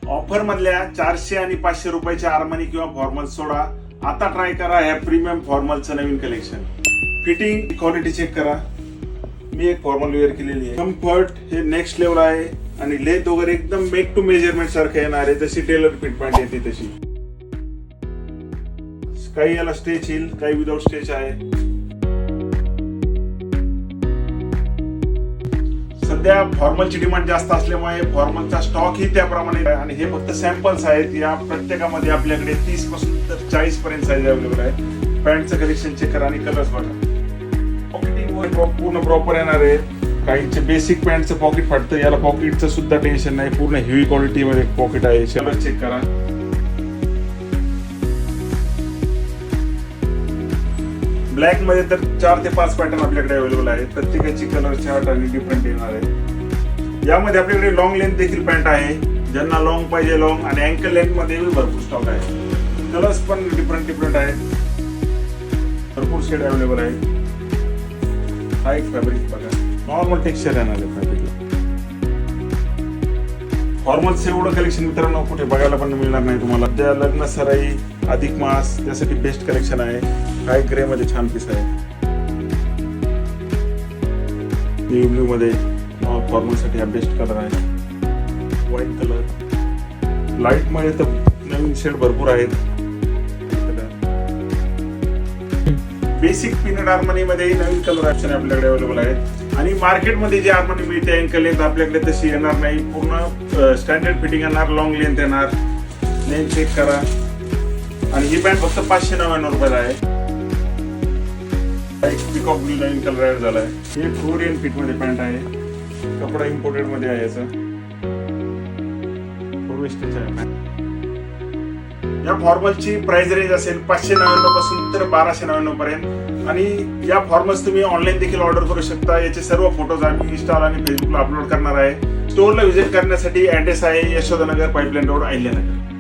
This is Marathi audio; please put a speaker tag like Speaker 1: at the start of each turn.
Speaker 1: ऑफर मधल्या 400 आणि 500 रुपयाच्या आर्मानी किंवा फॉर्मल सोडा. आता ट्राय करा ह्या प्रीमियम फॉर्मलचं नवीन कलेक्शन. फिटिंग क्वालिटी चेक करा. मी एक फॉर्मल वेअर केलेली आहे. कम्फर्ट हे नेक्स्ट लेवल आहे आणि लेंथ वगैरे एकदम मेक टू मेजरमेंट सारखं येणार आहे. जशी टेलर फिट पॅन्ट येते तशी. काही याला स्ट्रेच येईल, काही विदाउट स्ट्रेच आहे. सध्या फॉर्मलची डिमांड जास्त असल्यामुळे फॉर्मलचा स्टॉक ही त्याप्रमाणे आहे आणि हे फक्त सॅम्पल्स आहेत. या प्रत्येकामध्ये आपल्याकडे 30 पासून तर 40 पर्यंत साईज अवेलेबल आहे. पॅन्टचं कलेक्शन चेक करा आणि कलर्स बघा. पॉकेटिंग पूर्ण प्रॉपर येणार आहे. काहींचे बेसिक पॅन्टचं पॉकेट फाटतं, याला पॉकेटचं सुद्धा टेन्शन नाही. पूर्ण हेवी क्वालिटी मध्ये पॉकेट आहे. कलर चेक करा. ब्लॅक मध्ये तर 4 ते 5 पॅटर्न आपल्याकडे अवेलेबल आहेत. प्रत्येकाची कलर चार्ट आणि डिफरंट येणार आहे. यामध्ये आपल्याकडे लॉंग लेंथ देखील पॅन्ट आहे. ज्यांना लॉंग पाहिजे लॉंग आणि अँकल लेंथ मध्ये भरपूर स्टॉक आहे. कलर्स पण डिफरंट आहेत. भरपूर शेड अवेलेबल आहे. हा एक फॅब्रिक बघा, नॉर्मल टेक्स्चर येणार आहे फॅब्रिकला. फॉर्मलचं एवढं कलेक्शन मित्रांनो कुठे बघायला पण मिळणार नाही तुम्हाला. त्या लग्न सराई अधिक मास त्यासाठी बेस्ट कलेक्शन आहे. काय ग्रे मध्ये छान पीस आहे. नेव्ही ब्लू मध्ये फॉर्मल साठी हा बेस्ट कलर आहे. White colour. लाईट मध्ये तर नवीन शेड भरपूर आहेत. बेसिक पीनट आर्मनी मध्ये नवीन कलर ऑप्शन आपल्याकडे अवेलेबल आहेत. आणि मार्केटमध्ये जी आर्मनी मिळते अँकल लेंथ आपल्याकडे तशी येणार नाही. पूर्ण स्टँडर्ड फिटिंग येणार, लॉंग लेंथ येणार. लेंथ चेक करा. आणि ही पॅन्ट फक्त 599 रुपयाला आहे. एक पिकॉक ब्लू नवीन कलर ऍड झालाय. हे कोरियन फिट मध्ये पॅन्ट आहे. कपडा इम्पोर्टेड मध्ये आहे. याचा पूर्ण स्टिच आहे. या फॉर्मलची प्राइस रेंज असेल 599 पासून तर 1299 पर्यंत. आणि या फॉर्मल्स तुम्ही ऑनलाईन देखील ऑर्डर करू शकता. याचे सर्व फोटोज आम्ही इंस्टाला आणि फेसबुकला अपलोड करणार आहे. स्टोअरला व्हिजिट करण्यासाठी ऍड्रेस आहे यशोदानगर, पाईपलाईन रोड, अहिल्यानगर.